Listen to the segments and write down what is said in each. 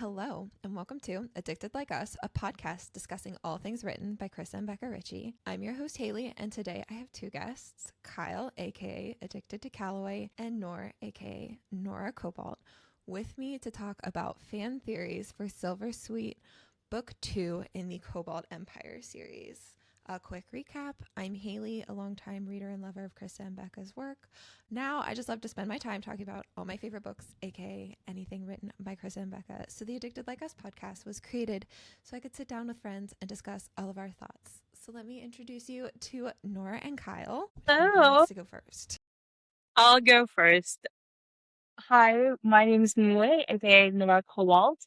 Hello, and welcome to Addicted Like Us, a podcast discussing all things written by Krista and Becca Ritchie. I'm your host, Haley, and today I have two guests, Kyle, aka Addicted to Calloway, and Nour, aka Nora Cobalt, with me to talk about fan theories for Silver Sweet Book 2 in the Cobalt Empire series. A quick recap, I'm Haley, a longtime reader and lover of Krista and Becca's work. Now, I just love to spend my time talking about all my favorite books, aka anything written by Krista and Becca. So the Addicted Like Us podcast was created so I could sit down with friends and discuss all of our thoughts. So let me introduce you to Nora and Kyle. Who Hello, wants to go first? I'll go first. Hi, my name is Nour, aka Nour Cobalt.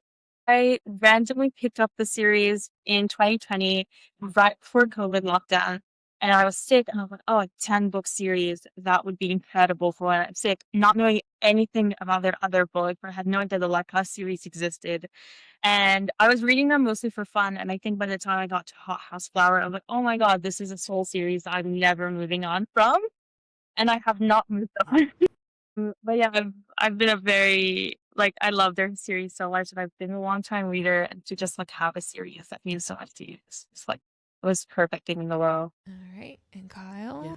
I randomly picked up the series in 2020, right before COVID lockdown, and I was sick, and I was like, oh, a 10-book series, that would be incredible for when I'm sick. Not knowing anything about their other book, but I had no idea the Like Us series existed. And I was reading them mostly for fun, and I think by the time I got to Hot House Flower, I was like, oh my God, this is a soul series that I'm never moving on from. And I have not moved on. But yeah, I've been a very I love their series so much, and I've been a long time reader, and to just have a series that means so much to you, it's like it was perfect thing in the world. All right, and Kyle? Yeah.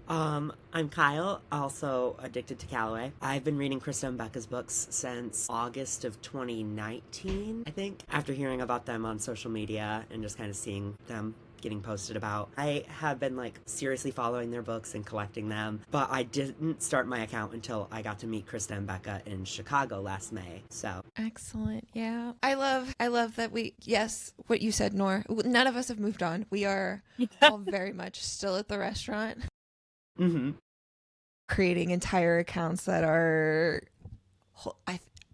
I'm Kyle, also addicted to Calloway. I've been reading Krista and Becca's books since August of 2019, I think, after hearing about them on social media and just kind of seeing them getting posted about. I have been seriously following their books and collecting them, but I didn't start my account until I got to meet Krista and Becca in Chicago last May. So Excellent. Yeah. I love that yes, what you said, Nor. None of us have moved on. We are all very much still at the restaurant. mm-hmm. Creating entire accounts that are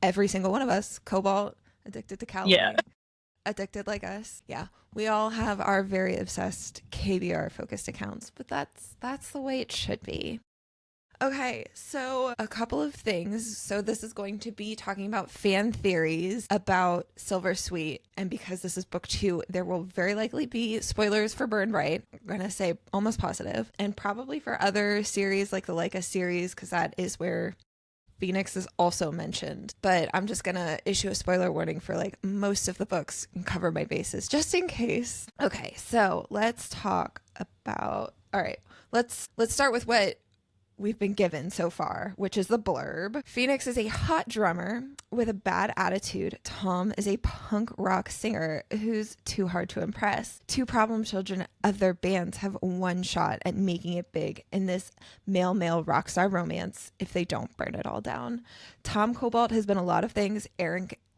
every single one of us, Cobalt, addicted to Callaway, Yeah. addicted like us. Yeah, we all have our very obsessed KBR focused accounts, but that's the way it should be. Okay, so a couple of things. So this is going to be talking about fan theories about Silver Sweet, and because this is book 2, there will very likely be spoilers for Burn Bright. I'm gonna say almost positive, and probably for other series like the Leica series, because that is where Phoenix is also mentioned. But I'm just gonna issue a spoiler warning for most of the books and cover my bases just in case. Okay, so let's talk about. All right, let's start with what we've been given so far, which is the blurb. Phoenix is a hot drummer with a bad attitude. Tom is a punk rock singer who's too hard to impress. Two problem children of their bands have one shot at making it big in this male-male rock star romance if they don't burn it all down. Tom Cobalt has been a lot of things.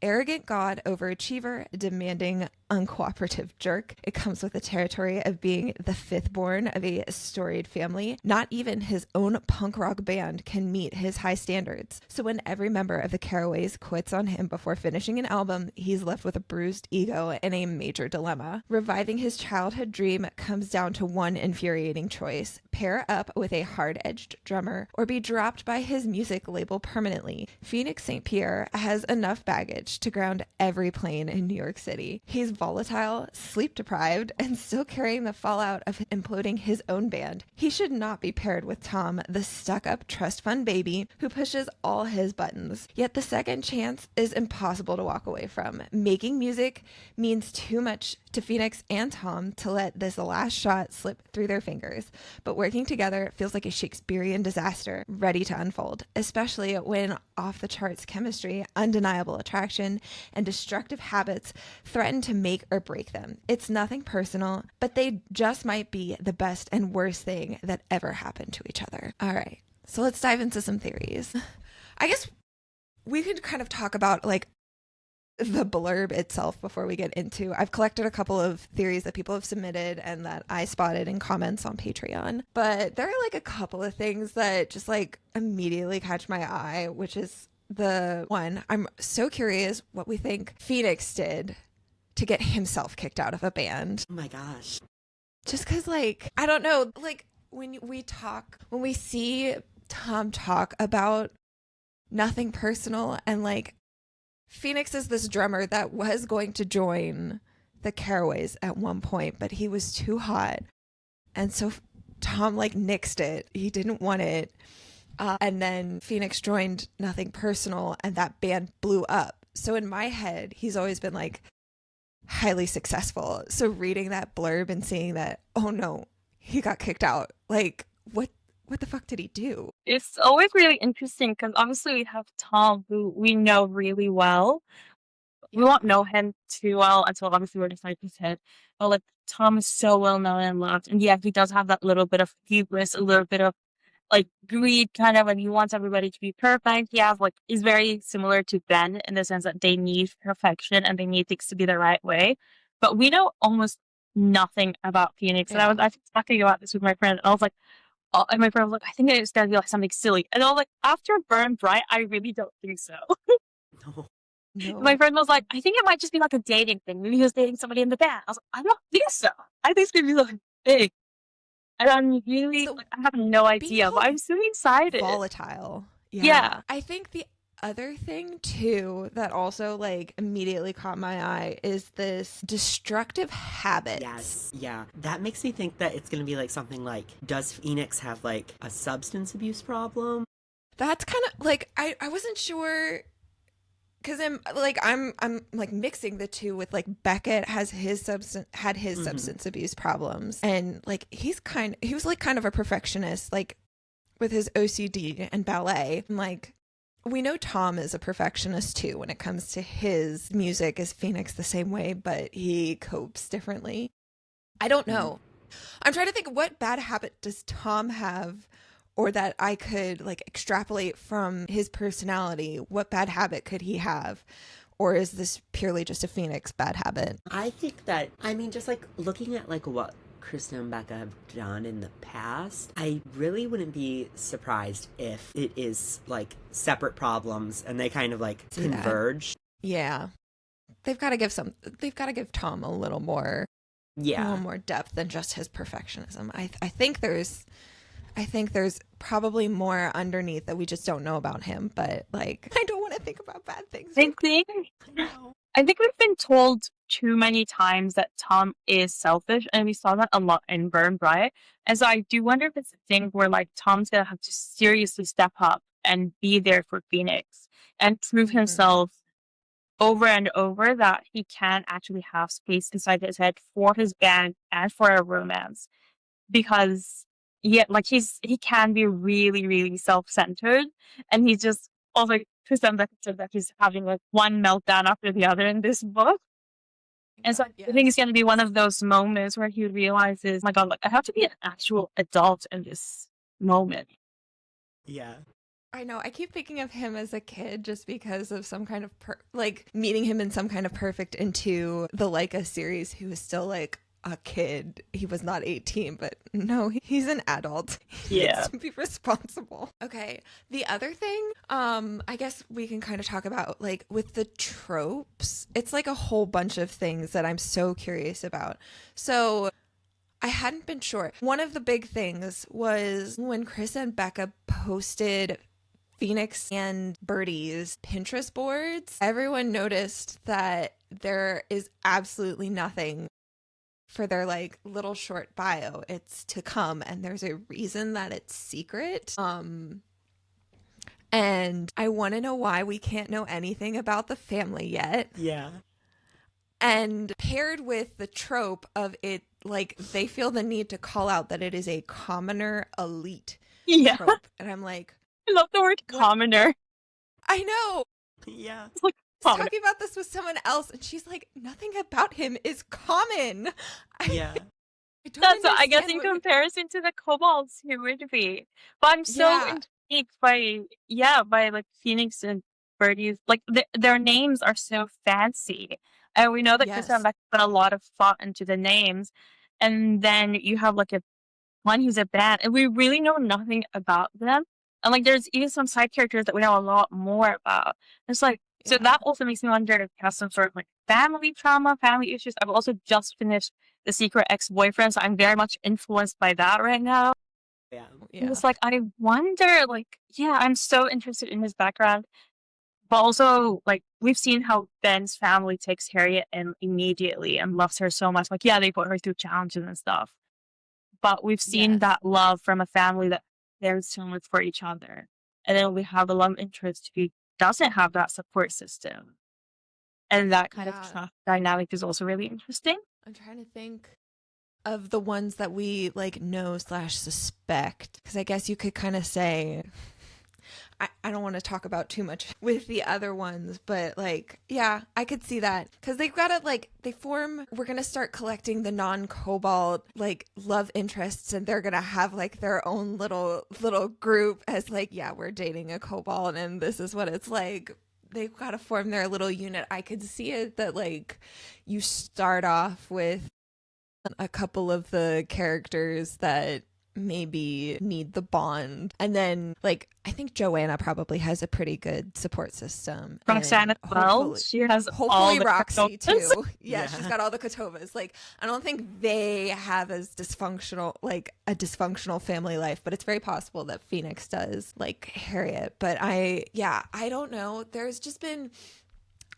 Arrogant god overachiever, demanding uncooperative jerk. It comes with the territory of being the fifth born of a storied family. Not even his own punk rock band can meet his high standards. So when every member of the Caraways quits on him before finishing an album, he's left with a bruised ego and a major dilemma. Reviving his childhood dream comes down to one infuriating choice: pair up with a hard-edged drummer or be dropped by his music label permanently. Phoenix St. Pierre has enough baggage to ground every plane in New York City. He's volatile, sleep-deprived, and still carrying the fallout of imploding his own band. He should not be paired with Tom, the stuck-up trust fund baby who pushes all his buttons. Yet the second chance is impossible to walk away from. Making music means too much to Phoenix and Tom to let this last shot slip through their fingers. But working together feels like a Shakespearean disaster ready to unfold, especially when off-the-charts chemistry, undeniable attraction, and destructive habits threaten to make or break them. It's nothing personal, but they just might be the best and worst thing that ever happened to each other. All right, so let's dive into some theories. I guess we could kind of talk about the blurb itself before we get into. I've collected a couple of theories that people have submitted and that I spotted in comments on Patreon, but there are a couple of things that just immediately catch my eye, which is the one. I'm so curious what we think Phoenix did to get himself kicked out of a band. Oh my gosh. Just because I don't know, when we see Tom talk about nothing personal, and Phoenix is this drummer that was going to join the Caraways at one point, but he was too hot. And so Tom nixed it. He didn't want it. And then Phoenix joined Nothing Personal, and that band blew up. So in my head, he's always been like highly successful. So reading that blurb and seeing that, oh no, he got kicked out. Like, what the fuck did he do? It's always really interesting because obviously we have Tom, who we know really well. We won't know him too well until obviously we're deciding his head. But like Tom is so well known and loved, and yeah, he does have that little bit of hubris, a little bit of like greed, kind of, and he wants everybody to be perfect. He has like is very similar to Ben in the sense that they need perfection and they need things to be the right way. But we know almost nothing about Phoenix, and Yeah. I was talking about this with my friend, and I was like, oh, and my friend was like, I think it's gonna be like something silly, and I was like, after Burn Bright, I really don't think so. No. My No. friend was like, I think it might just be like a dating thing. Maybe he was dating somebody in the band. I was like, I don't think so. I think it's gonna be something big. And I'm really So like, I have no idea, but all I'm so excited. volatile. Yeah. I think the other thing too that also like immediately caught my eye is this destructive habit. Yes. Yeah. That makes me think that it's going to be like something like, does Phoenix have like a substance abuse problem? That's kind of like I wasn't sure because I'm like mixing the two with like Beckett had his substance abuse problems, and like he was like kind of a perfectionist, like with his OCD and ballet. And like we know Tom is a perfectionist too when it comes to his music. Is Phoenix the same way, but he copes differently? I don't know. I'm trying to think, what bad habit does Tom have, or that I could like extrapolate from his personality? What bad habit could he have? Or is this purely just a Phoenix bad habit? I think that, I mean, just like looking at like what Krista and Becca have done in the past, I really wouldn't be surprised if it is like separate problems and they kind of like converge. Yeah. They've got to give Tom a little more depth than just his perfectionism. I think there's probably more underneath that we just don't know about him, but like I don't want to think about bad things. I think we've been told too many times that Tom is selfish, and we saw that a lot in Burn Bright. And so I do wonder if it's a thing where like Tom's gonna have to seriously step up and be there for Phoenix and prove himself over and over that he can actually have space inside his head for his band and for a romance. Because like he can be really, really self-centered, and he's just also to some extent that he's having like one meltdown after the other in this book. And so I think it's going to be one of those moments where he realizes, my God, like I have to be an actual adult in this moment. Yeah. I know. I keep thinking of him as a kid just because of some kind of like meeting him in some kind of perfect into the Leica series. He was still like a kid. He was not 18, but no, he's an adult. He needs to be responsible. Okay. The other thing, I guess we can kind of talk about like with the tropes. It's like a whole bunch of things that I'm so curious about. So I hadn't been sure. One of the big things was when Chris and Becca posted Phoenix and Birdie's Pinterest boards. Everyone noticed that there is absolutely nothing for their like little short bio. It's to come, and there's a reason that it's secret. And I want to know why we can't know anything about the family yet. Yeah. And paired with the trope of it, like they feel the need to call out that it is a commoner elite trope. And I'm like, I love the word commoner. I know. Yeah. It's like, I was talking about this with someone else, and she's like, nothing about him is common. Yeah. I guess in comparison to the Cobalts, who would be? But I'm so intrigued by like Phoenix and Birdie's, like their names are so fancy, and we know that Chris and Beck put a lot of thought into the names, and then you have like one who's a band, and we really know nothing about them, and like there's even some side characters that we know a lot more about. It's like so that also makes me wonder if he has some sort of like family trauma, family issues. I've also just finished The Secret Ex-Boyfriend, so I'm very much influenced by that right now. Yeah. It's like, I wonder, like, I'm so interested in his background. But also, like, we've seen how Ben's family takes Harriet in immediately and loves her so much. Like, they put her through challenges and stuff. But we've seen that love from a family that cares so much for each other. And then we have a love interest who doesn't have that support system. And that kind of Yeah. dynamic is also really interesting. I'm trying to think of the ones that we like know slash suspect, because I guess you could kind of say I don't want to talk about too much with the other ones, but like, yeah, I could see that because they've got to like, we're going to start collecting the non-Cobalt like love interests, and they're going to have like their own little group as like, yeah, we're dating a Cobalt and this is what it's like. They've got to form their little unit. I could see it that like you start off with a couple of the characters that maybe need the bond, and then like I think Joanna probably has a pretty good support system, Roxanne as and well. She has all hopefully the Roxy Kotovas. too. Yeah, she's got all the Kotovas. Like I don't think they have as dysfunctional like a dysfunctional family life, but it's very possible that Phoenix does, like Harriet. But I don't know, there's just been,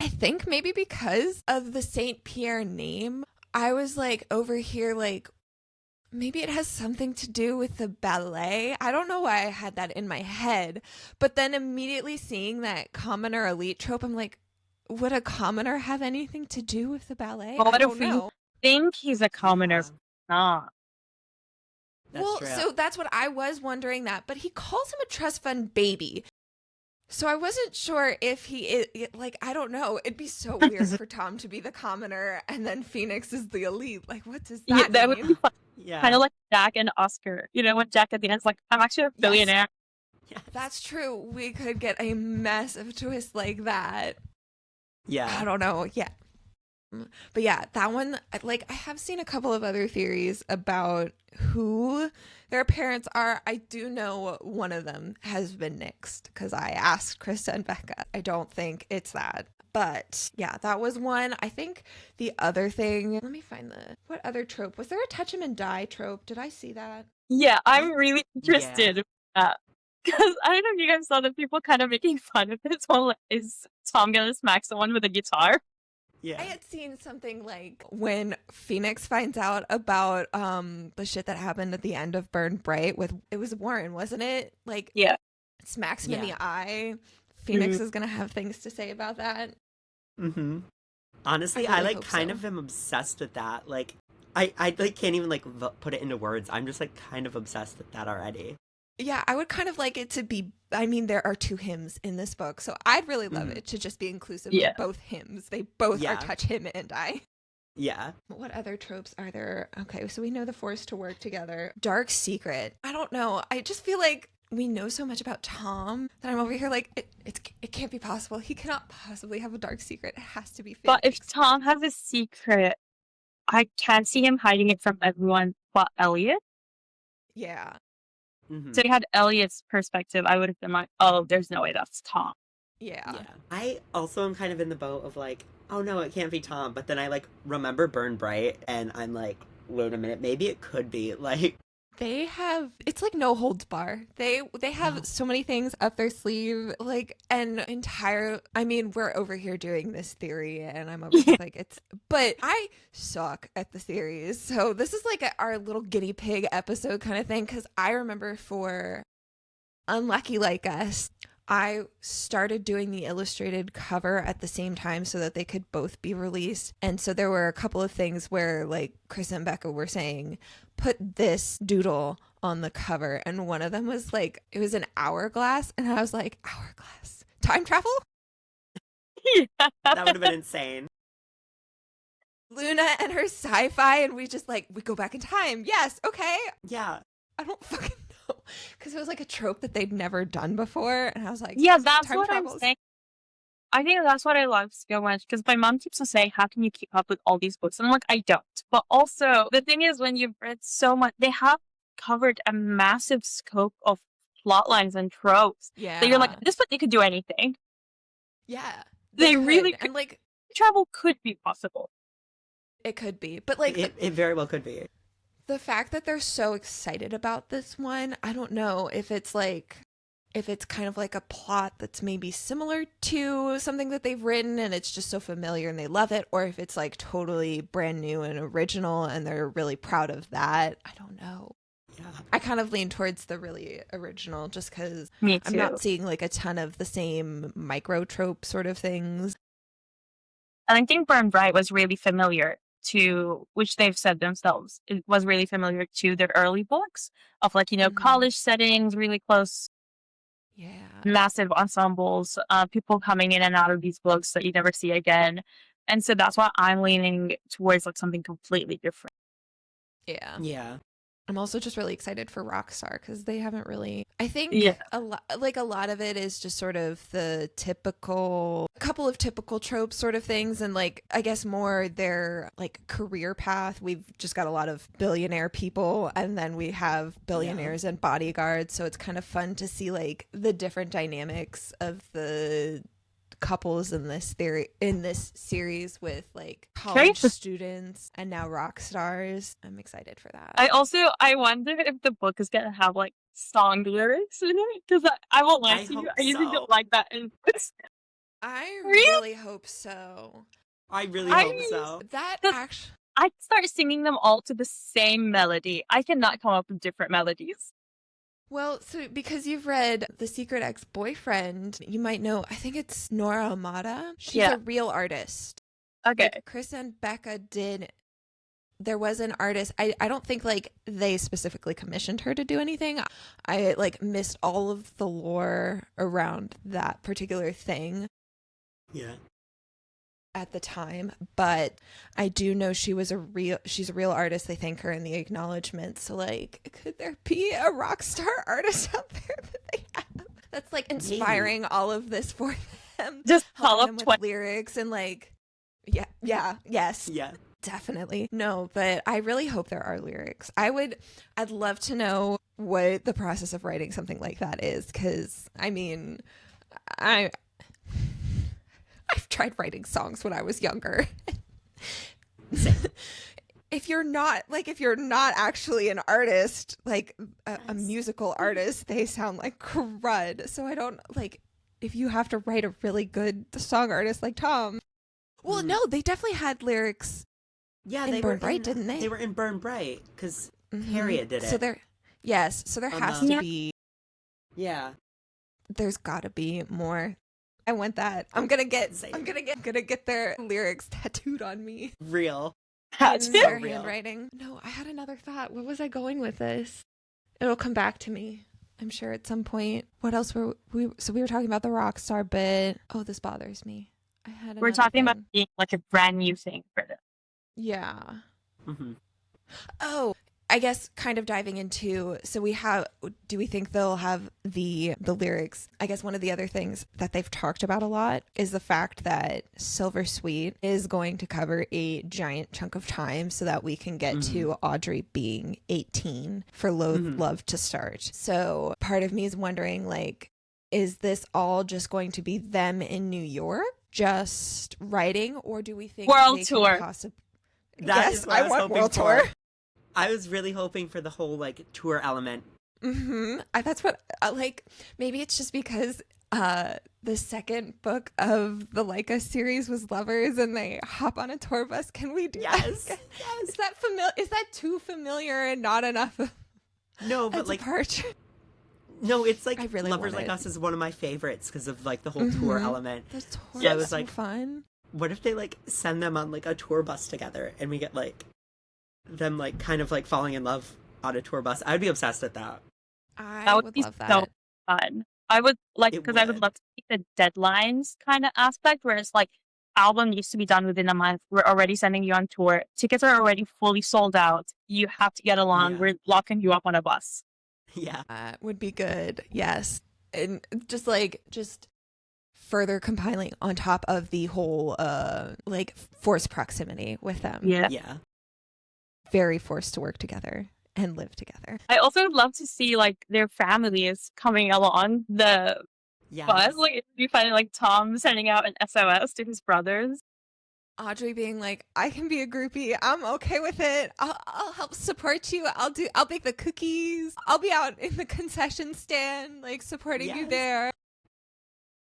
I think maybe because of the Saint Pierre name, I was like over here like maybe it has something to do with the ballet. I don't know why I had that in my head, but then immediately seeing that commoner elite trope, I'm like, would a commoner have anything to do with the ballet? Well, I what don't if we know. think he's a commoner? Yeah. Not. That's Well, true. so that's what I was wondering, that, but he calls him a trust fund baby. So I wasn't sure if he is, like, I don't know. It'd be so weird for Tom to be the commoner and then Phoenix is the elite. Like, what does Yeah, that that would mean? be fun. Yeah. Kind of like Jack and Oscar. You know, when Jack at the end is like, I'm actually a billionaire. Yes. That's true. We could get a massive twist like that. Yeah. I don't know. Yeah. But yeah, that one, like, I have seen a couple of other theories about who their parents are. I do know one of them has been nixed because I asked Krista and Becca. I don't think it's that. But yeah, that was one. I think the other thing, let me find what other trope? Was there a touch him and die trope? Did I see that? Yeah, I'm really interested in that. Because I don't know if you guys saw the people kind of making fun of this one. Like, is Tom gonna smack someone with a guitar? Yeah. I had seen something like when Phoenix finds out about the shit that happened at the end of Burn Bright with, it was Warren, wasn't it? Like, Yeah. smacks him in Yeah. the eye. Phoenix is gonna have things to say about that. Mm-hmm. Honestly, I I really like hope kind so. of am obsessed with that. Like, I like can't even like put it into words. I'm just like kind of obsessed with that already. Yeah, I would kind of like it to be, I mean, there are two hymns in this book, so I'd really love Mhm. it to just be inclusive Yeah. of both hymns. They both Yeah. are touch him and die. Yeah. What other tropes are there? Okay, so we know the forced to work together. Dark secret. I don't know. I just feel like we know so much about Tom that I'm over here like, it can't be possible. He cannot possibly have a dark secret. It has to be fake. But if Tom has a secret, I can't see him hiding it from everyone but Elliot. Yeah. Mm-hmm. So he had Elliot's perspective, I would have been like, oh, there's no way that's Tom. Yeah. Yeah. I also am kind of in the boat of like, oh no, it can't be Tom. But then I like remember Burn Bright and I'm like, wait a minute, maybe it could be. Like, They have, it's like no holds bar. They have No. so many things up their sleeve, like an entire, I mean, we're over here doing this theory and I'm over here like but I suck at the theories. So this is like our little guinea pig episode kind of thing, because I remember for Unlucky Like Us, I started doing the illustrated cover at the same time so that they could both be released. And so there were a couple of things where like Chris and Becca were saying, put this doodle on the cover. And one of them was like, it was an hourglass. And I was like, hourglass? Time travel? that would have been insane. Luna and her sci-fi. And we just like, we go back in time. Yes. Okay. Yeah. I don't fucking know. Because it was like a trope that they'd never done before. And I was like, Yeah, that's time what travels. I'm saying. I think that's what I love so much, because my mom keeps on saying, how can you keep up with all these books? And I'm like, I don't. But also, the thing is, when you've read so much, they have covered a massive scope of plot lines and tropes. Yeah. That you're like, this book, they could do anything. Yeah. They really could. And like, Travel could be possible. it could be. But like, It very well could be. the fact that they're so excited about this one, I don't know if it's like, if it's kind of like a plot that's maybe similar to something that they've written and it's just so familiar and they love it, or if it's like totally brand new and original and they're really proud of that. I don't know. Yeah. I kind of lean towards the really original just because Me too. I'm not seeing like a ton of the same micro trope sort of things. And I think Burn Bright was really familiar to, which they've said themselves, it was really familiar to their early books of like, college settings, really close, Yeah. massive ensembles, people coming in and out of these books that you never see again. And so that's why I'm leaning towards like something completely different. Yeah. Yeah. I'm also just really excited for Rockstar because they haven't really. I think Yeah. a lot of it is just sort of a couple of typical tropes sort of things, and like I guess more their like career path. We've just got a lot of billionaire people, and then we have billionaires and bodyguards. So it's kind of fun to see like the different dynamics of the couples in this series with like college students and now rock stars. I'm excited for that. I wonder if the book is gonna have like song lyrics in it, because I won't lie to you, I usually don't like that in books. I really hope so. I really hope so. That actually, I start singing them all to the same melody. I cannot come up with different melodies. well, so because you've read The Secret Ex-Boyfriend, you might know, I think it's Nour Almada. She's a real artist. Okay. Like Chris and Becca did. There was an artist. I don't think like they specifically commissioned her to do anything. I like missed all of the lore around that particular thing. Yeah. At the time, but I do know she's a real artist. They thank her in the acknowledgement. So like, could there be a rock star artist out there that they have that's like inspiring all of this for them? Just call helping up them with lyrics and like, yes, definitely. No, but I really hope there are lyrics. I'd love to know what the process of writing something like that is, because I mean, I've tried writing songs when I was younger. If you're not actually an artist, like a musical artist, they sound like crud. So I don't like, if you have to write a really good song artist like Tom. Well, no, they definitely had lyrics. Yeah, in Burn Bright, didn't they? They were in Burn Bright because Harriet did it. So there has to be. Yeah. There's got to be more. I want that. I'm gonna get their lyrics tattooed on me. Real. In their handwriting. No, I had another thought. What was I going with this? It'll come back to me, I'm sure, at some point. What else were we? So we were talking about the rock star bit. Oh, this bothers me. We're talking about being like a brand new thing for them. Yeah. Mm-hmm. Oh, I guess kind of diving into, so do we think they'll have the lyrics? I guess one of the other things that they've talked about a lot is the fact that Silver Sweet is going to cover a giant chunk of time so that we can get to Audrey being 18 for Love to start. So part of me is wondering, like, is this all just going to be them in New York just writing, or do we think world tour? Yes, I want world tour. I was really hoping for the whole like tour element. That's what like. Maybe it's just because the second book of the Leica series was Lovers, and they hop on a tour bus. Can we do that? Yes. Is that familiar? Is that too familiar and not enough? No, but like departure. No, it's like really Lovers Like Us is one of my favorites because of like the whole tour element. The tour is so like, fun. What if they like send them on like a tour bus together and we get like them like kind of like falling in love on a tour bus? I would be obsessed with that. I would love that. So fun. I would like, because I would love to see the deadlines kind of aspect where it's like album needs to be done within a month. We're already sending you on tour. Tickets are already fully sold out. You have to get along. We're locking you up on a bus. Yeah. Would be good. Yes. And just further compiling on top of the whole like forced proximity with them. Yeah. Very forced to work together and live together. I also would love to see like their families coming along the bus. Like it'd be funny, like Tom sending out an SOS to his brothers. Audrey being like, I can be a groupie. I'm okay with it. I'll help support you. I'll bake the cookies. I'll be out in the concession stand, like supporting you there.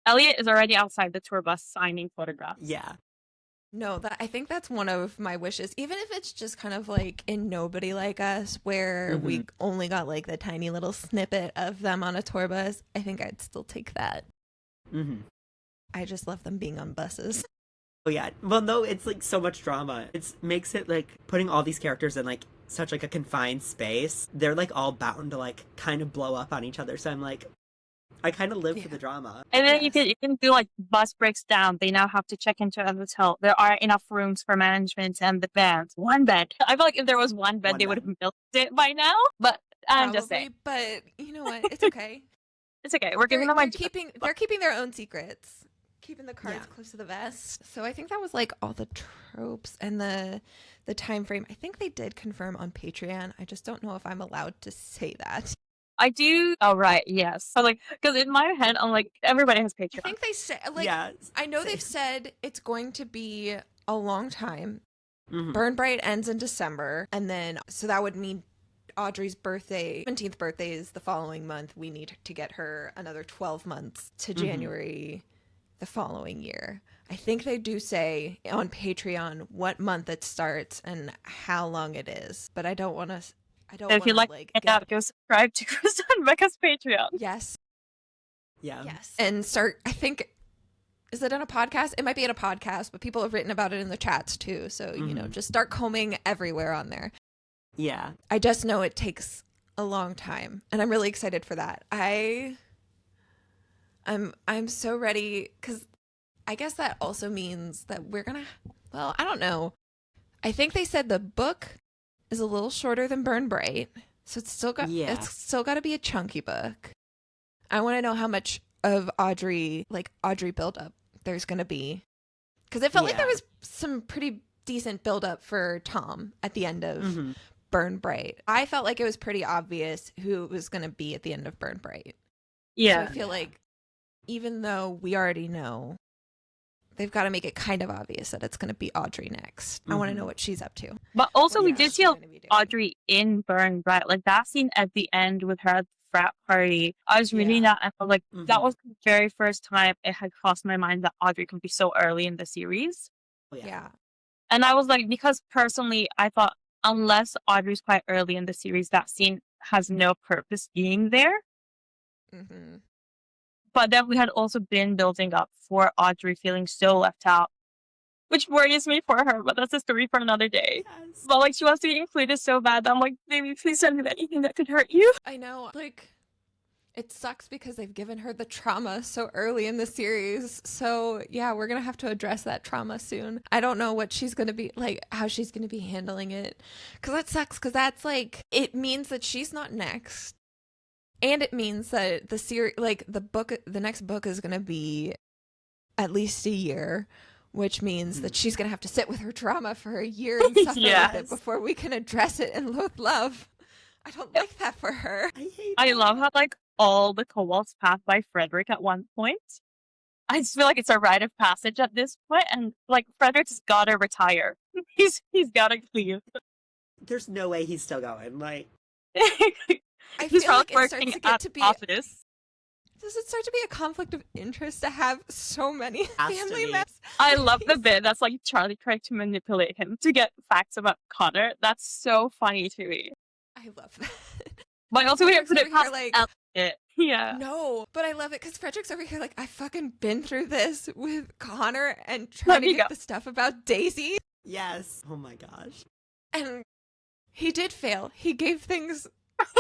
Elliot is already outside the tour bus signing photographs. Yeah. No, I think that's one of my wishes. Even if it's just kind of like in Nobody Like Us, where we only got like the tiny little snippet of them on a tour bus, I think I'd still take that. I just love them being on buses. Oh yeah. Well, no, it's like so much drama. It makes it like putting all these characters in like such like a confined space. They're like all bound to like kind of blow up on each other. So I'm like, I kind of live for the drama. And then Yes. you can do like bus breaks down. They now have to check into a hotel. There are enough rooms for management and the band. One bed. I feel like if there was one bed, One they would bed. have built it by now. But I'm just Probably, saying, but you know what? It's okay. it's okay. We're giving them they're my they're keeping their own secrets, keeping the cards Yeah. close to the vest. So I think that was like all the tropes and the time frame. I think they did confirm on Patreon. I just don't know if I'm allowed to say that. I do. Oh right, yes. So like, because in my head, I'm like, everybody has Patreon. I think they say like Yeah. I know same. they've said it's going to be a long time. Mhm. Burn Bright ends in December, and then so that would mean Audrey's birthday, 17th birthday is the following month. We need to get her another 12 months to January the following year. I think they do say on Patreon what month it starts and how long it is, but I don't want to. I don't So if you want like to it out, go subscribe to Krista and Becca's Patreon. Yes, Yeah. yes, and start. I think. Is it in a podcast? It might be in a podcast, but people have written about it in the chats too. So, you know, just start combing everywhere on there. Yeah. I just know it takes a long time, and I'm really excited for that. I'm so ready because I guess that also means that we're gonna. Well, I don't know. I think they said the book is a little shorter than Burn Bright, so it's still got to be a chunky book. I want to know how much of Audrey buildup there's gonna be, because it felt like there was some pretty decent buildup for Tom at the end of Burn Bright. I felt like it was pretty obvious who it was gonna be at the end of Burn Bright. Yeah. So I feel like even though we already know, they've got to make it kind of obvious that it's gonna be Audrey next. I want to know what she's up to. But also, we What did she's see gonna be doing. Audrey in Burn Bright. Like that scene at the end with her at the frat party. I was reading that and I felt like that was the very first time it had crossed my mind that Audrey could be so early in the series. Oh, Yeah. And I was like, because personally, I thought unless Audrey's quite early in the series, that scene has no purpose being there. Mm-hmm. But then we had also been building up for Audrey feeling so left out, which worries me for her, but that's a story for another day. Yes. But like, she wants to be included so bad that I'm like, baby, please don't do anything that could hurt you. I know, like, it sucks because they've given her the trauma so early in the series. So yeah, we're gonna have to address that trauma soon. I don't know what she's gonna be like, how she's gonna be handling it, because that sucks. Because that's like, it means that she's not next, and it means that the series, like the next book is gonna be at least a year. Which means that she's gonna have to sit with her trauma for a year and suffer with it before we can address it and with love. I don't like that for her. I love how like all the Cobalt's passed by Frederick at one point. I just feel like it's a rite of passage at this point, and like Frederick's gotta retire. He's gotta leave. There's no way he's still going. Like, I he's feel like probably it starts working to get at to be. office. Does it start to be a conflict of interest to have so many family members? I love the bit that's like Charlie trying to manipulate him to get facts about Connor. That's so funny to me. I love that. But also we have to put it Frederick's past over here, Elliot. Yeah. No, but I love it because Frederick's over here like, I fucking been through this with Connor and trying to get the stuff about Daisy. yes. Oh my gosh. And he did fail. He gave things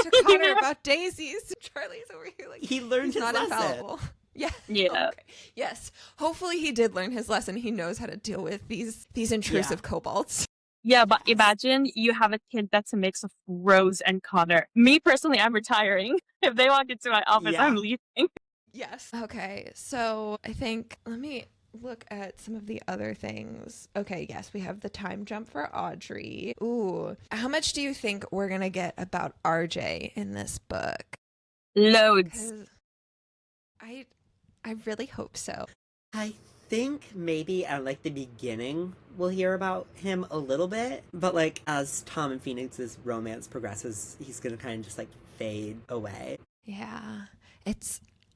to Connor about Daisies. Charlie's over here like, He learned his not lesson. infallible. Yeah. Yeah. Okay. Yes. Hopefully he did learn his lesson. He knows how to deal with these intrusive kobolds. Yeah, but imagine you have a kid that's a mix of Rose and Connor. Me personally, I'm retiring. If they walk into my office, I'm leaving. Yes. Okay. So I think, let me look at some of the other things. Okay. Yes. We have the time jump for Audrey. Ooh. How much do you think we're going to get about RJ in this book? Loads. 'Cause I really hope so. I think maybe at like the beginning we'll hear about him a little bit, but like as Tom and Phoenix's romance progresses, he's gonna kind of just like fade away. Yeah.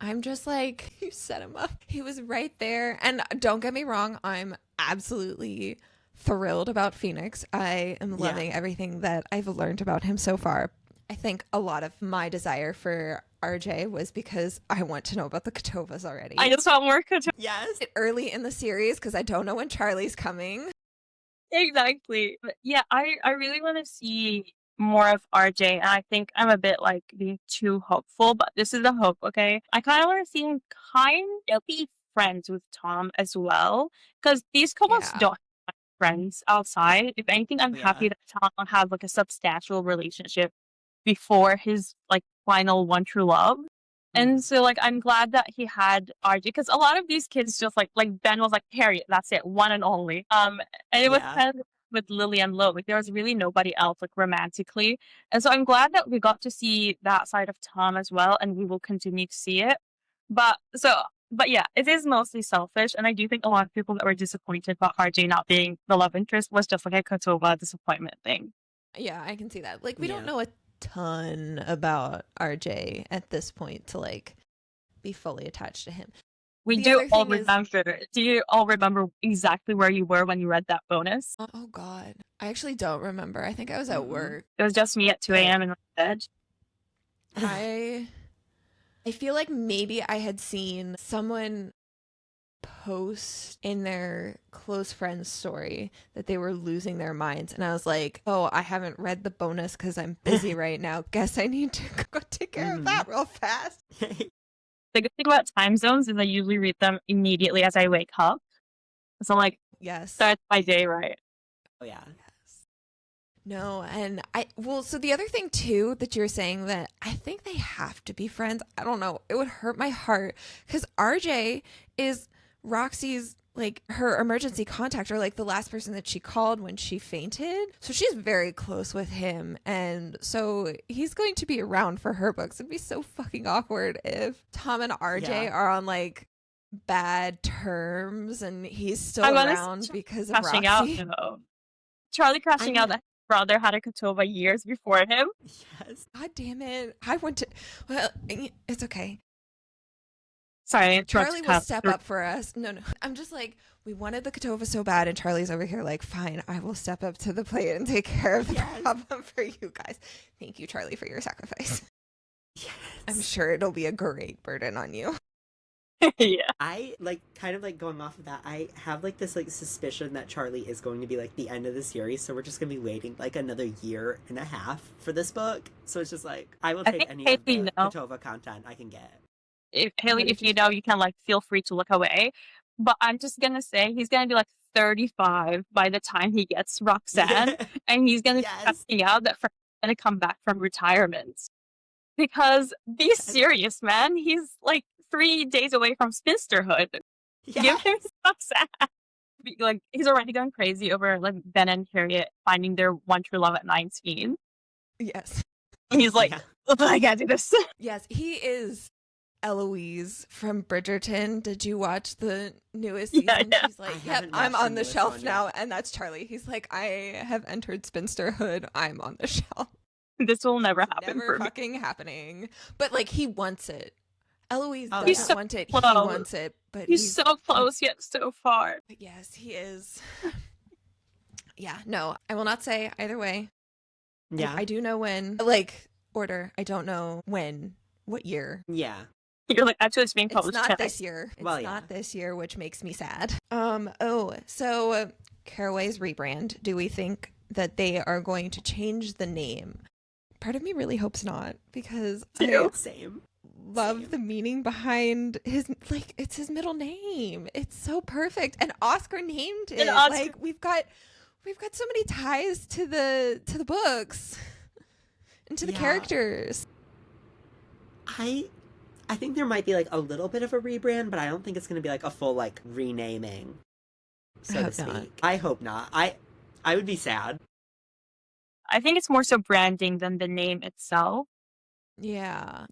I'm just like, you set him up. He was right there. And don't get me wrong, I'm absolutely thrilled about Phoenix. I am loving everything that I've learned about him so far. I think a lot of my desire for RJ was because I want to know about the Katovas already. I just want more Kotova. Yes. Early in the series because I don't know when Charlie's coming. Exactly. But yeah, I really want to see more of RJ, and I think I'm a bit like being too hopeful, but this is the hope, okay? I kind of want to see him kind of be friends with Tom as well, because these couples Yeah. don't have friends outside. If anything, I'm Yeah. happy that Tom will have like a substantial relationship before his like final one true love. And so, like, I'm glad that he had RJ because a lot of these kids just like Ben was like Harriet, that's it, one and only. And it was Yeah. kind of with Lily and Lo, like there was really nobody else like romantically. And so I'm glad that we got to see that side of Tom as well, and we will continue to see it. But yeah, it is mostly selfish, and I do think a lot of people that were disappointed about RJ not being the love interest was just like a Kotova disappointment thing. Yeah, I can see that. Like, we don't Yeah. know a ton about RJ at this point to like be fully attached to him. We The do other all thing is- remember. Do you all remember exactly where you were when you read that bonus? Oh God, I actually don't remember. I think I was at Mm-mm. work. It was just me at 2 a.m. in my bed. I feel like maybe I had seen someone post in their close friends story that they were losing their minds, and I was like, oh, I haven't read the bonus because I'm busy right now. Guess I need to go take care of that real fast. The good thing about time zones is I usually read them immediately as I wake up. So I'm like, Yes. start my day right. Oh yeah. Yes. No, and so the other thing too that you're saying that I think they have to be friends. I don't know. It would hurt my heart because RJ is Roxy's, like, her emergency contact, or like the last person that she called when she fainted. So she's very close with him, and so he's going to be around for her books. It'd be so fucking awkward if Tom and RJ Yeah. are on like bad terms and he's still I'm honestly around because of crashing out, Roxy. though. Charlie crashing out that his brother had a Kotova years before him. Yes. God damn it. I want to. Well, it's okay. Sorry, Charlie will step up for us. No. I'm just like, we wanted the Kotova so bad, and Charlie's over here like, fine, I will step up to the plate and take care of the problem for you guys. Thank you, Charlie, for your sacrifice. Yes. I'm sure it'll be a great burden on you. Yeah. I like kind of like going off of that. I have like this like suspicion that Charlie is going to be like the end of the series, so we're just gonna be waiting like another year and a half for this book. So it's just like I will take think any of the Haley Kotova content I can get. Haley, if you know, you can like feel free to look away. But I'm just gonna say he's gonna be like 35 by the time he gets Roxanne, and he's gonna be testing out that Frank's gonna come back from retirement. Because be serious, man. He's like 3 days away from spinsterhood. Give him Roxanne. Like he's already going crazy over like Ben and Harriet finding their one true love at 19. Yes. He's like, I can't do this. Yes, he is Eloise from Bridgerton. Did you watch the newest season? Yeah. She's like, I yep, haven't I'm watched the on the newest shelf one now. yet. And that's Charlie. He's like, I have entered spinsterhood. I'm on the shelf. This will never happen Never for me. fucking happening. But like, he wants it. Eloise Oh, doesn't He's so want it. close. He wants it. But He's so close yet so far. But yes, he is. Yeah, no, I will not say either way. Yeah. I do know when, like, order. I don't know when, what year. Yeah. You're like, actually, it's being It's published not tonight. this year. It's Well, yeah. not this year, which makes me sad. So Caraway's rebrand. Do we think that they are going to change the name? Part of me really hopes not, because I Same. love the meaning behind his, like, it's his middle name. It's so perfect, and Oscar named it. Like, we've got so many ties to the books and to the characters. I think there might be like a little bit of a rebrand, but I don't think it's going to be like a full like renaming, so to speak. Not. I hope not. I would be sad. I think it's more so branding than the name itself. Yeah.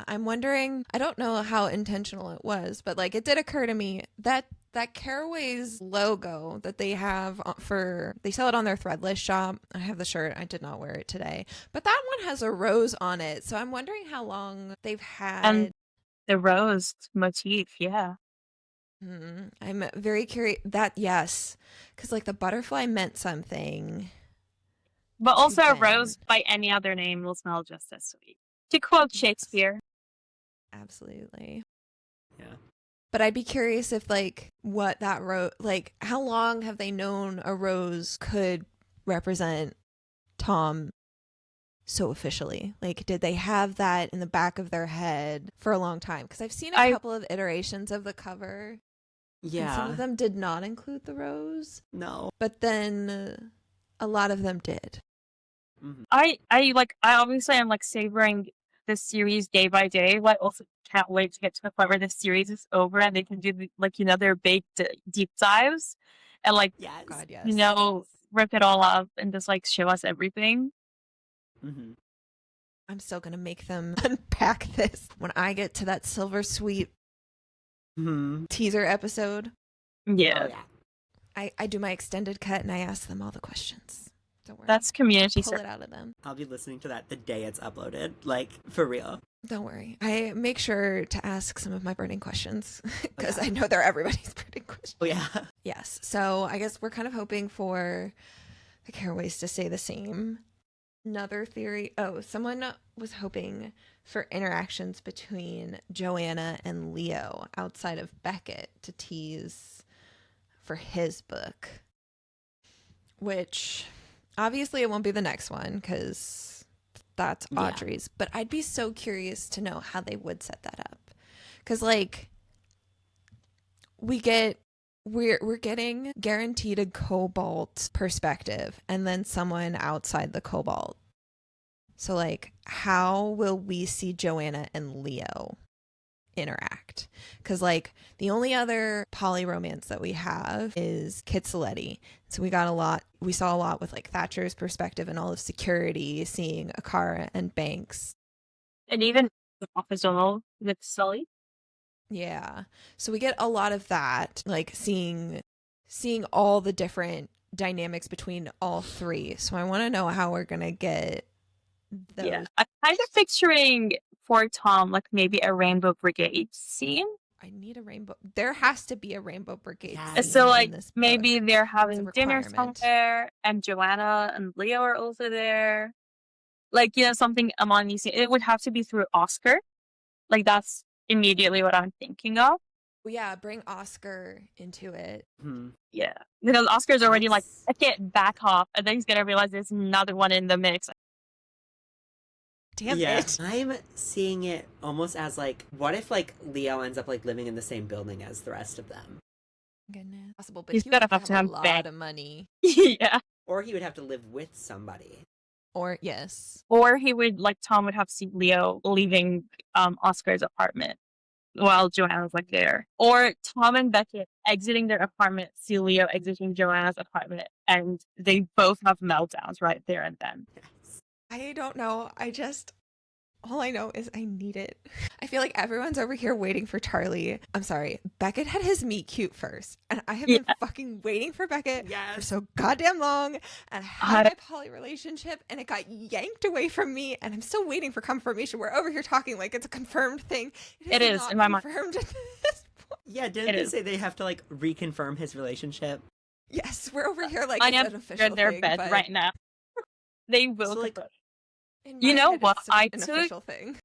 I'm wondering, I don't know how intentional it was, but like, it did occur to me that Caraway's logo that they have they sell it on their Threadless shop. I have the shirt. I did not wear it today, but that one has a rose on it. So I'm wondering how long they've had. And the rose motif, yeah. I'm very curious yes, because like the butterfly meant something. But also a Ben. rose by any other name will smell just as sweet. To quote Shakespeare, Absolutely. Yeah. But I'd be curious if, like, what that rose, like, how long have they known a rose could represent Tom so officially? Like, did they have that in the back of their head for a long time? Because I've seen a couple of iterations of the cover. Yeah. And some of them did not include the rose. No. But then a lot of them did. Mm-hmm. I obviously am like savoring this series day by day. But I also can't wait to get to the point where the series is over and they can do their big deep dives and like Yes. God, yes. Rip it all up and just like show us everything. Mm-hmm. I'm still gonna make them unpack this when I get to that Silver Sweet teaser episode. Yeah. Oh, yeah. I do my extended cut and I ask them all the questions. Don't worry. That's community Pull service. it out of them. I'll be listening to that the day it's uploaded. Like, for real. Don't worry. I make sure to ask some of my burning questions because I know they're everybody's burning questions. Oh, yeah. Yes. So I guess we're kind of hoping for the Caraways to stay the same. Another theory. Oh, someone was hoping for interactions between Joanna and Leo outside of Beckett to tease for his book, which obviously it won't be the next one because that's Audrey's, but I'd be so curious to know how they would set that up. Because, like, we're getting guaranteed a Cobalt perspective and then someone outside the Cobalt. So, like, how will we see Joanna and Leo interact? Because, like, the only other poly romance that we have is Kitsoletti. So we saw a lot with, like, Thatcher's perspective and all of security, seeing Akara and Banks. And even the office with Sully. Yeah. So we get a lot of that, like seeing all the different dynamics between all three. So I want to know how we're going to get those. Yeah. I'm kind of picturing for Tom, like maybe a Rainbow Brigade scene. I need a rainbow. There has to be a Rainbow Brigade Yes. scene So, in like, this maybe book. they're It's a having dinner requirement. somewhere, and Joanna and Leo are also there. Like, something among these. It would have to be through Oscar. Like, that's immediately what I'm thinking of. Well, yeah, bring Oscar into it. Yeah. Because Oscar's already like, I can't back off, and then he's going to realize there's another one in the mix. Damn it. I'm seeing it almost as, like, what if, like, Leo ends up, like, living in the same building as the rest of them? Goodness. Possible, but He's he would gonna have to have a have lot bank. of money. Yeah. Or he would have to live with somebody. Or, yes. Or he would, like, Tom would have to see Leo leaving Oscar's apartment while Joanna's, like, there. Or Tom and Beckett exiting their apartment, see Leo exiting Joanna's apartment, and they both have meltdowns right there and then. Yes. I don't know. All I know is I need it. I feel like everyone's over here waiting for Charlie. I'm sorry. Beckett had his meet cute first. And I have been fucking waiting for Beckett for so goddamn long. And I had my poly relationship and it got yanked away from me. And I'm still waiting for confirmation. We're over here talking like it's a confirmed thing. It is not in my mind. confirmed at this point. Yeah, didn't they say they have to, like, reconfirm his relationship? Yes, we're over here like I it's am an official in their thing, bed but right now. They will. So, like, in You my know head, what? it's an official thing.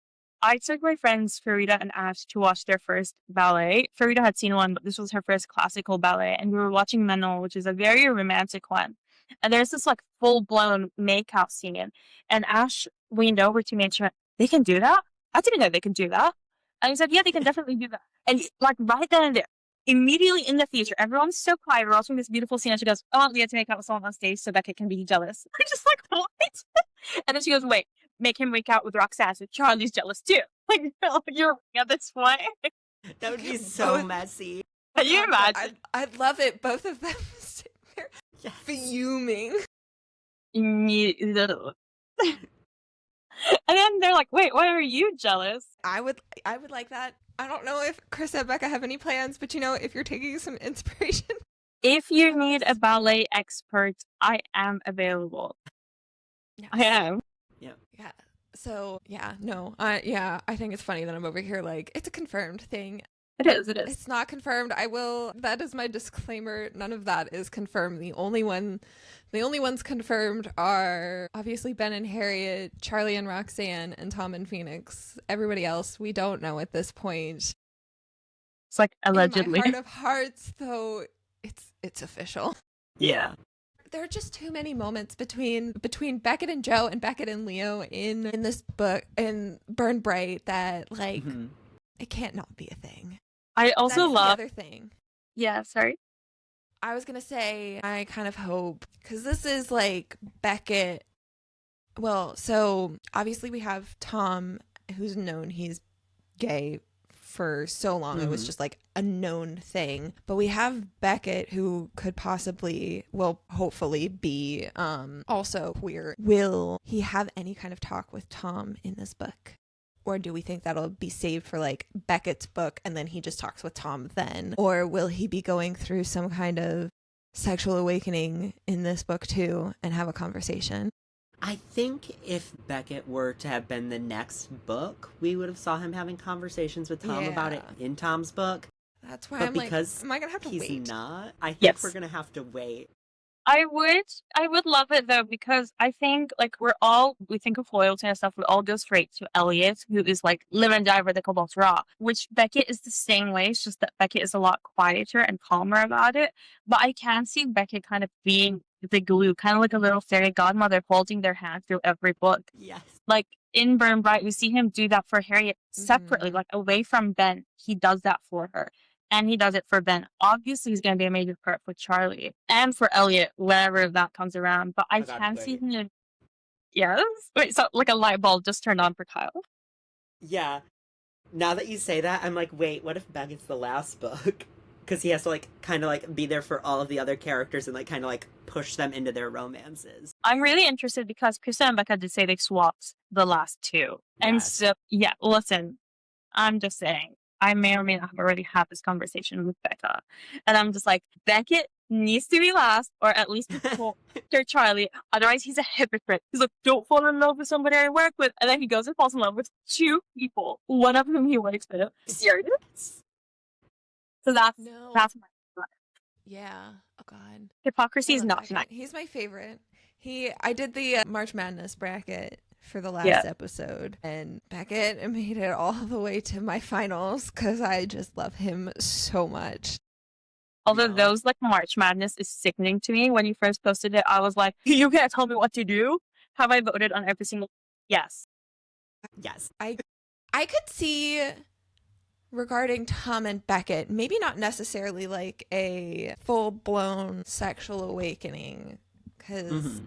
I took my friends Farida and Ash to watch their first ballet. Farida had seen one, but this was her first classical ballet, and we were watching Manon, which is a very romantic one. And there's this like full-blown makeout scene, and Ash leaned over to me and she went, "They can do that? I didn't know they could do that." And he said, "Yeah, they can definitely do that." And like right then and there, immediately in the theater, everyone's so quiet. We're watching this beautiful scene, and she goes, "Oh, we have to make out with someone on stage so Beckett can be jealous." I'm just like, "What?" And then she goes, "Wait, make him wake out with Roxanne, so Charlie's jealous too." Like, you're at this point. That would be so messy. Can you imagine? I'd love it. Both of them sitting there fuming. And then they're like, "Wait, why are you jealous?" I would like that. I don't know if Chris and Becca have any plans, but if you're taking some inspiration. If you need a ballet expert, I am available. Yes. I am. Yeah. So, I think it's funny that I'm over here like, it's a confirmed thing. It is. It is. It's not confirmed. That is my disclaimer. None of that is confirmed. The only ones confirmed are obviously Ben and Harriet, Charlie and Roxanne, and Tom and Phoenix. Everybody else, we don't know at this point. It's like allegedly. In my heart of hearts, though, it's official. Yeah. There are just too many moments between Beckett and Joe and Beckett and Leo in this book in Burn Bright that like it can't not be a thing. I also love the other thing. Yeah, sorry. I was gonna say I kind of hope because this is like Beckett. Well, so obviously we have Tom, who's known he's gay for so long. It was just like a known thing. But we have Beckett, who could possibly, well, hopefully be also queer. Will he have any kind of talk with Tom in this book? Or do we think that'll be saved for like Beckett's book and then he just talks with Tom then? Or will he be going through some kind of sexual awakening in this book too and have a conversation? I think if Beckett were to have been the next book, we would have saw him having conversations with Tom about it in Tom's book. That's why but I'm because like, am I gonna have to he's wait? not, I think we're gonna have to wait. I would love it though, because I think like we think of loyalty and stuff, we all go straight to Elliot, who is like live and die for the Cobalt Rock, which Beckett is the same way. It's just that Beckett is a lot quieter and calmer about it. But I can see Beckett kind of being the glue, kind of like a little fairy godmother holding their hand through every book. Yes. Like in Burn Bright, we see him do that for Harriet separately, like away from Ben. He does that for her. And he does it for Ben. Obviously, he's going to be a major part for Charlie and for Elliot, whenever that comes around. But I can see him. Yes? Wait, so like a light bulb just turned on for Kyle. Yeah. Now that you say that, I'm like, wait, what if Beckett's the last book? Because he has to like kind of like be there for all of the other characters and like kind of like push them into their romances. I'm really interested because Krista and Becca did say they swapped the last two. And so, yeah, listen, I'm just saying. I may or may not have already had this conversation with Becca. And I'm just like, Beckett needs to be last, or at least before Charlie. Otherwise, he's a hypocrite. He's like, don't fall in love with somebody I work with. And then he goes and falls in love with two people, one of whom he works with. Serious? So that's my Yeah. Oh, God. Hypocrisy is not nice. He's my favorite. I did the March Madness bracket for the last episode, and Beckett made it all the way to my finals because I just love him so much. Although those like March Madness is sickening to me. When you first posted it, I was like, you can't tell me what to do. Have I voted on every single? Yes. I could see regarding Tom and Beckett, maybe not necessarily like a full-blown sexual awakening, because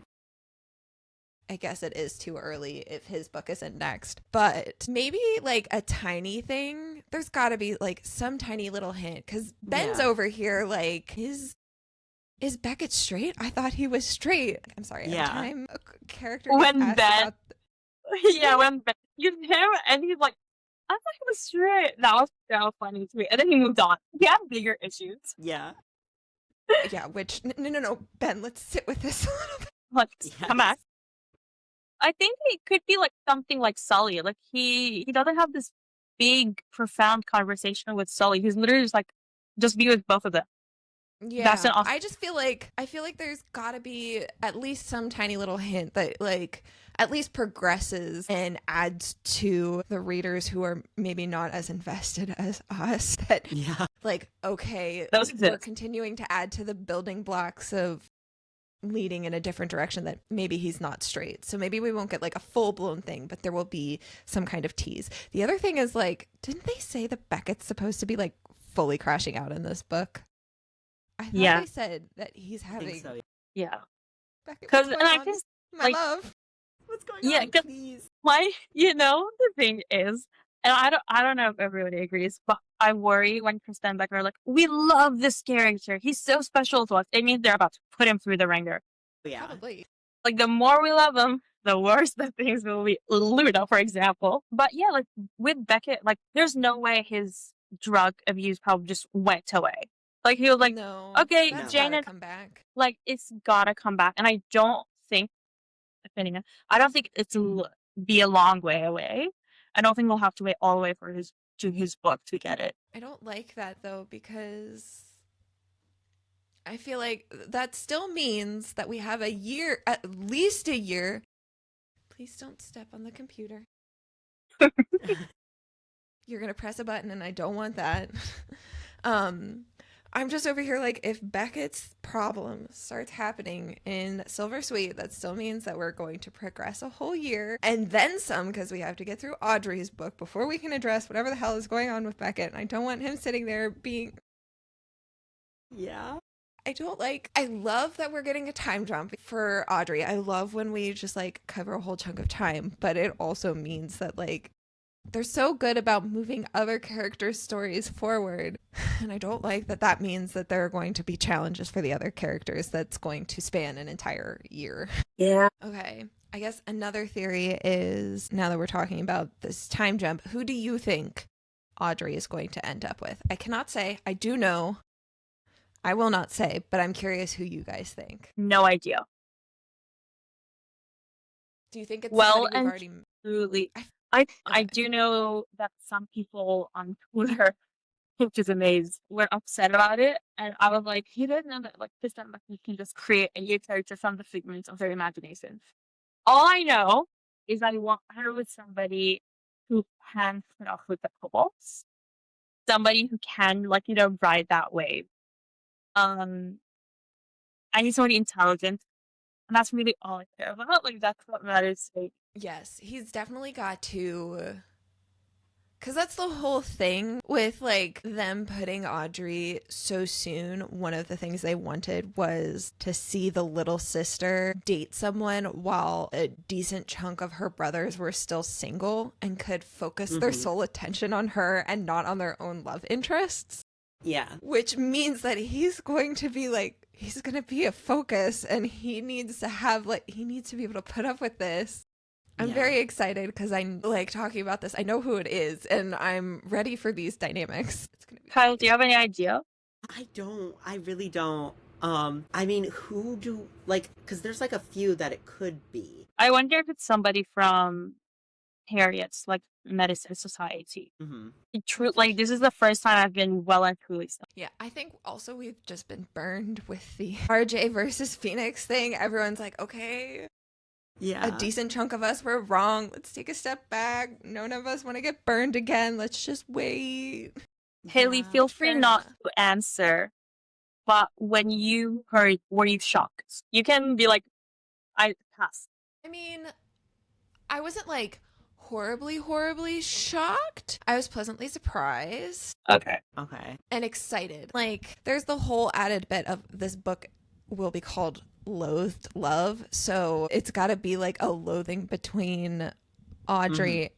I guess it is too early if his book isn't next, but maybe like a tiny thing. There's got to be like some tiny little hint, because Ben's over here like, is Beckett straight? I thought he was straight. I'm sorry. Every time a character when gets Ben, about when Ben, him, and he's like, I thought he was straight. That was funny to me. And then he moved on. He had bigger issues. Yeah. Which no, Ben, let's sit with this a little bit. Let's come back. I think it could be like something like Sully. Like he doesn't have this big, profound conversation with Sully. He's literally just be with both of them. Yeah, that's an awesome. I feel like there's gotta be at least some tiny little hint that like at least progresses and adds to the readers who are maybe not as invested as us. That like, okay, we're continuing to add to the building blocks of leading in a different direction, that maybe he's not straight. So maybe we won't get like a full-blown thing, but there will be some kind of tease. The other thing is, like, didn't they say that Beckett's supposed to be like fully crashing out in this book? I thought they said that he's having because I just my love, what's going on? Please. The thing is, and I don't know if everybody agrees, but I worry when Krista and Becca are like, we love this character, he's so special to us. It means they're about to put him through the ringer. Yeah. Probably. Like, the more we love him, the worse the things will be. Luna, for example. But yeah, like with Beckett, like there's no way his drug abuse probably just went away. Like he was like, no, okay, Jane, gotta come back. Like it's gotta come back, and I don't think it's be a long way away. I don't think we'll have to wait all the way for his book to get it. I don't like that though, because I feel like that still means that we have a year, at least a year. Please don't step on the computer. You're going to press a button and I don't want that. I'm just over here like, if Beckett's problem starts happening in Silver Sweet, that still means that we're going to progress a whole year and then some, because we have to get through Audrey's book before we can address whatever the hell is going on with Beckett. And I don't want him sitting there being... Yeah. I love that we're getting a time jump for Audrey. I love when we just like cover a whole chunk of time, but it also means that like they're so good about moving other characters' stories forward. And I don't like that that means that there are going to be challenges for the other characters that's going to span an entire year. Yeah. Okay. I guess another theory is, now that we're talking about this time jump, who do you think Audrey is going to end up with? I cannot say. I do know. I will not say, but I'm curious who you guys think. No idea. Do you think it's Well, somebody we've and already... truly, I- I do know that some people on Twitter, which is amazing, were upset about it. And I was like, you didn't know that like Kristen Beck can just create a new character from the figments of their imagination. All I know is I want her with somebody who can put off with the kobolds. Somebody who can, like, ride that wave. I need somebody intelligent. And that's really all I care about. Like, that's what matters to me. Yes, he's definitely got to... Because that's the whole thing with, like, them putting Audrey so soon. One of the things they wanted was to see the little sister date someone while a decent chunk of her brothers were still single and could focus their sole attention on her and not on their own love interests. Yeah. Which means that he's going to be, like, he's going to be a focus, and he needs to have, like, he needs to be able to put up with this. I'm very excited because I like talking about this. I know who it is, and I'm ready for these dynamics. It's gonna be... Kyle, do you have any idea? I don't. I really don't. I mean, who do, like, because there's like a few that it could be. I wonder if it's somebody from Harriet's, like, Medicine Society. Like, this is the first time I've been well and truly stuck. Yeah, I think also we've just been burned with the RJ versus Phoenix thing. Everyone's like, okay, yeah, a decent chunk of us were wrong. Let's take a step back. None of us want to get burned again. Let's just wait. Haley, feel free not to answer. But when you heard, were you shocked? You can be like, I passed. I mean, I wasn't like horribly shocked. I was pleasantly surprised. Okay. And excited. Like, there's the whole added bit of this book will be called Loathed Love. So it's got to be like a loathing between Audrey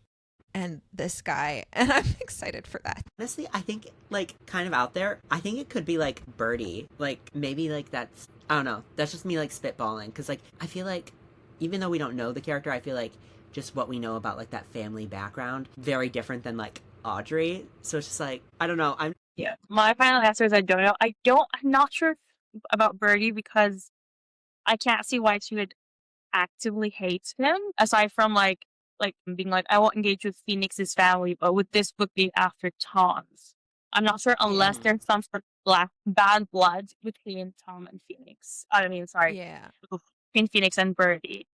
and this guy. And I'm excited for that. Honestly, I think, like, kind of out there, I think it could be like Birdie. Like, maybe like that's, I don't know. That's just me like spitballing. Because, like, I feel like even though we don't know the character, I feel like just what we know about like that family background, very different than like Audrey. So it's just like, I don't know. Yeah. My final answer is I don't know. I'm not sure about Birdie because I can't see why she would actively hate him, aside from like being like, I won't engage with Phoenix's family, but with this book being after Tom's. I'm not sure unless there's some sort of bad blood between Tom and Phoenix. Yeah. Between Phoenix and Birdie.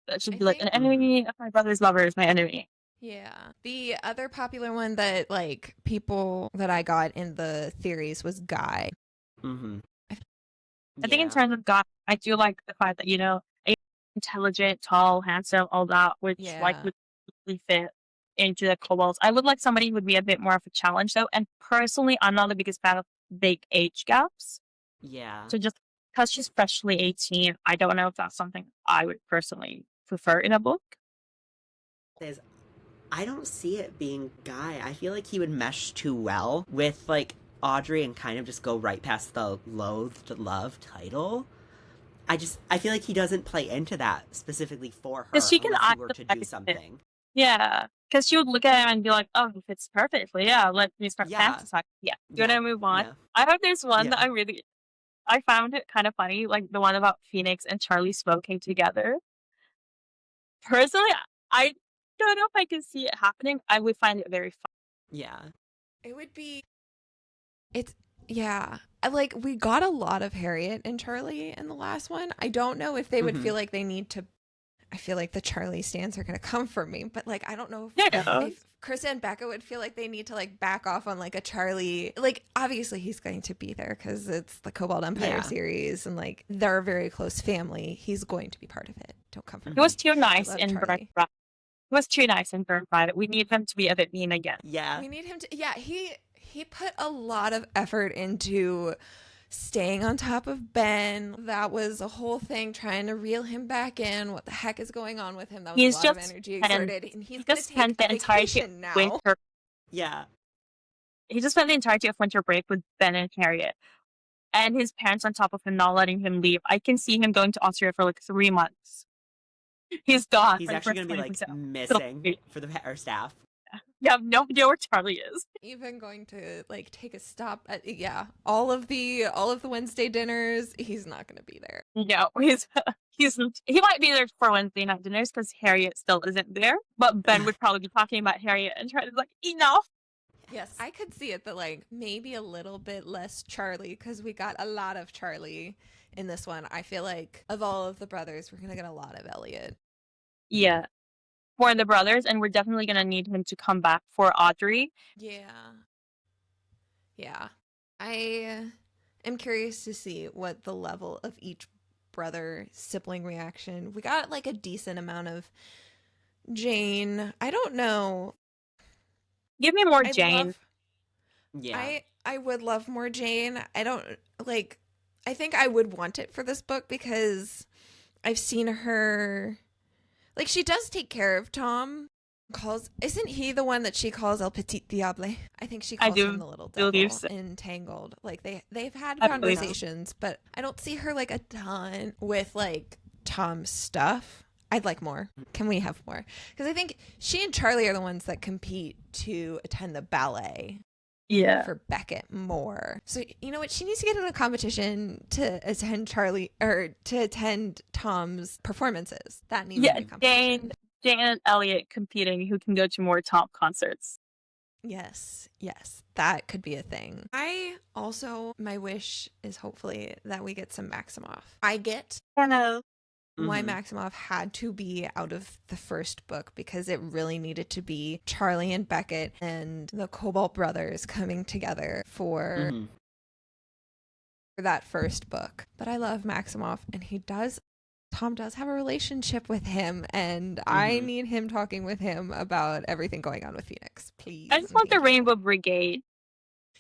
That should be like an enemy of my brother's lover is my enemy. Yeah. The other popular one that like people that I got in the theories was Guy. I think in terms of God, I do like the fact that, intelligent, tall, handsome, all that, which like would really fit into the kobolds. I would like somebody who would be a bit more of a challenge though. And personally, I'm not the biggest fan of big age gaps. Yeah. So just because she's freshly 18, I don't know if that's something I would personally prefer in a book. I don't see it being Guy. I feel like he would mesh too well with like Audrey and kind of just go right past the Loathed Love title. I feel like he doesn't play into that specifically for her. Because she can act were to do something. Yeah, because she would look at him and be like, "Oh, it fits perfectly. Yeah, let me start fantasizing." Yeah, you want to move on? Yeah. I hope there's one that I found it kind of funny, like the one about Phoenix and Charlie smoking together. Personally, I don't know if I can see it happening. I would find it very fun. Yeah. It would be Yeah. We got a lot of Harriet and Charlie in the last one. I don't know if they would feel like they need to. I feel like the Charlie stands are going to come for me, but I don't know Yeah. if Krista and Becca would feel like they need to back off on a Charlie. Obviously he's going to be there because it's the Cobalt Empire Yeah. series and they're a very close family. He's going to be part of it. Don't come for He me. was too nice love in Charlie. Burn. He was too nice in Burn Private. We need him to be a bit mean again. Yeah. We need him to. Yeah, he put a lot of effort into staying on top of Ben. That was a whole thing, trying to reel him back in. What the heck is going on with him? That was He's a lot of just energy spent- exerted, and he's He going just to spent take the a entirety vacation of now. winter. Yeah. He just spent the entirety of winter break with Ben and Harriet, and his parents on top of him not letting him leave. I can see him going to Austria for 3 months. He's gone. He's for the actually first going to be 20%. missing for our staff. You have no idea where Charlie is. Even going to take a stop at all of the Wednesday dinners. He's not going to be there. No, he might be there for Wednesday night dinners because Harriet still isn't there. But Ben would probably be talking about Harriet and trying to enough. Yes, I could see it that maybe a little bit less Charlie because we got a lot of Charlie in this one. I feel like of all of the brothers, we're gonna get a lot of Elliot. Yeah, for the brothers, and we're definitely gonna need him to come back for Audrey. Yeah. I am curious to see what the level of each brother sibling reaction. We got a decent amount of Jane. I don't know. Give me more Jane. Yeah. I would love more Jane. I don't I think I would want it for this book because I've seen her she does take care of Tom. Isn't he the one that she calls El Petit Diable? I think she calls him the little devil in Tangled. They've had conversations, but I don't see her a ton with Tom's stuff. I'd like more. Can we have more? Because I think she and Charlie are the ones that compete to attend the ballet. Yeah. For Beckett more. So you know what? She needs to get in a competition to attend Tom's performances. That needs to be a competition. Jane and Elliot competing who can go to more Tom concerts. Yes. That could be a thing. My wish is hopefully that we get some Maximoff. I get why Maximoff had to be out of the first book because it really needed to be Charlie and Beckett and the Cobalt brothers coming together for that first book. But I love Maximoff, and Tom does have a relationship with him, and I need him talking with him about everything going on with Phoenix, please. I just want the Rainbow Brigade.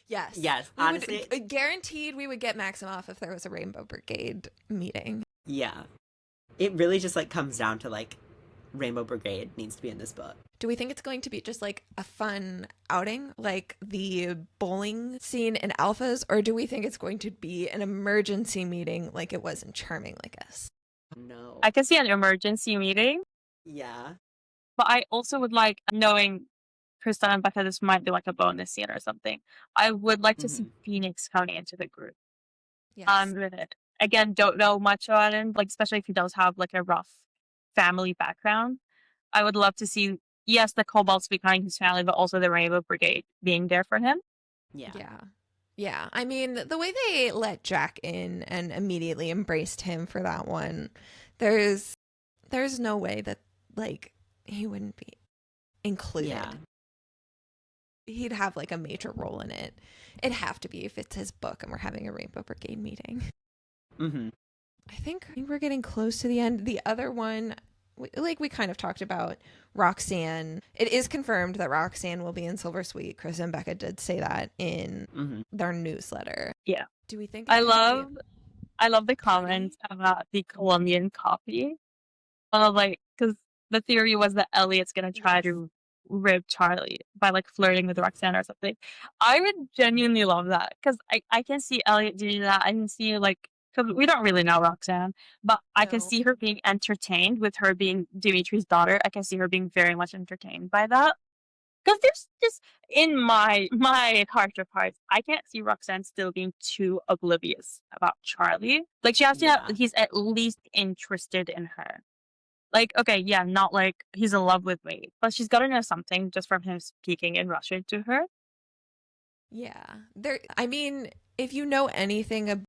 Yes. Honestly, guaranteed we would get Maximoff if there was a Rainbow Brigade meeting. Yeah. It really just comes down to Rainbow Brigade needs to be in this book. Do we think it's going to be just a fun outing like the bowling scene in Alphas, or do we think it's going to be an emergency meeting like it was in Charming Like Us? No. I can see an emergency meeting. Yeah. But I also would knowing Kristen and Becca, this might be a bonus scene or something. I would like to see Phoenix coming into the group. Yes. With it. Again, don't know much about him, especially if he does have a rough family background. I would love to see, yes, the Cobalts behind his family, but also the Rainbow Brigade being there for him. Yeah. I mean, the way they let Jack in and immediately embraced him for that one, there's no way that he wouldn't be included. Yeah. He'd have a major role in it. It'd have to be if it's his book and we're having a Rainbow Brigade meeting. I think we're getting close to the end. The other one, we kind of talked about, Roxanne. It is confirmed that Roxanne will be in Silver Sweet. Chris and Becca did say that in their newsletter. Yeah. Do we think? I love the comments about the Colombian copy. Because the theory was that Elliot's gonna try to rib Charlie by flirting with Roxanne or something. I would genuinely love that because I can see Elliot doing that. I can see because we don't really know Roxanne, but I can see her being entertained with her being Dimitri's daughter. I can see her being very much entertained by that. Because there's just, in my heart of hearts, I can't see Roxanne still being too oblivious about Charlie. She has to have, he's at least interested in her. Okay, yeah, not he's in love with me, but she's got to know something just from him speaking in Russian to her. Yeah. I mean, if you know anything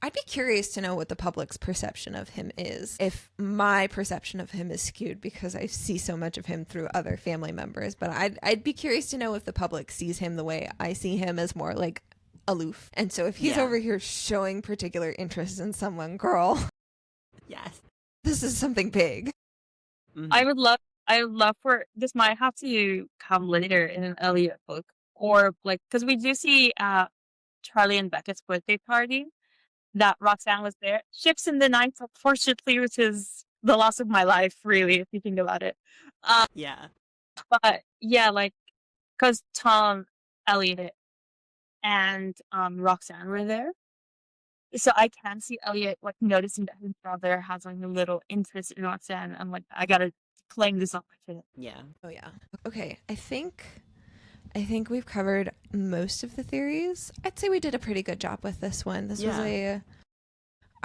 I'd be curious to know what the public's perception of him is. If my perception of him is skewed because I see so much of him through other family members, but I'd be curious to know if the public sees him the way I see him, as more like aloof. And so if he's over here showing particular interest in someone, girl, Yes. this is something big. Mm-hmm. I would love for this might have to come later in an Elliot book, or like, because we do see Charlie and Becca's birthday party that Roxanne was there. Ships in the night, unfortunately, which is the loss of my life, really, if you think about it. Yeah. But yeah, like, because Tom, Elliot, and Roxanne were there. So I can see Elliot like noticing that his brother has like a little interest in Roxanne. I'm like, I gotta claim this opportunity. Yeah. Oh yeah. Okay. I think we've covered most of the theories. I'd say we did a pretty good job with this one. I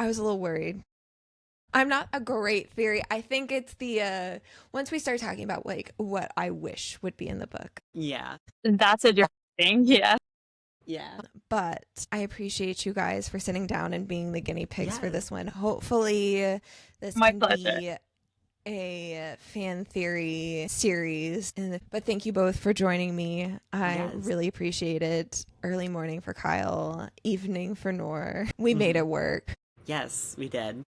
was a little worried. I'm not a great theory. I think it's the once we start talking about like what I wish would be in the book. Yeah. That's a different thing. Yeah. Yeah. But I appreciate you guys for sitting down and being the guinea pigs for this one. Hopefully this can be a fan theory series. But thank you both for joining me. I really appreciate it. Early morning for Kyle, evening for Nour. We made it work. Yes, we did.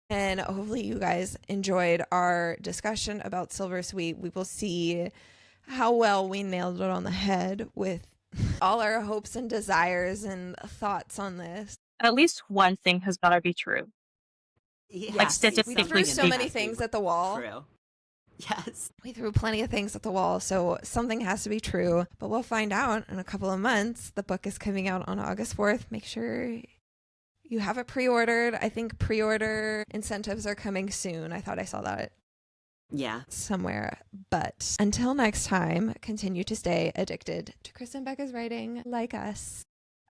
And hopefully you guys enjoyed our discussion about Silver Sweet. We will see how well we nailed it on the head with all our hopes and desires and thoughts on this. At least one thing has got to be true. Yes. Like statistically, we threw so many things at the wall. True. Yes. We threw plenty of things at the wall, so something has to be true. But we'll find out in a couple of months. The book is coming out on August 4th. Make sure you have it pre-ordered. I think pre-order incentives are coming soon. I thought I saw that somewhere. But until next time, continue to stay addicted to Kristen Becca's writing like us.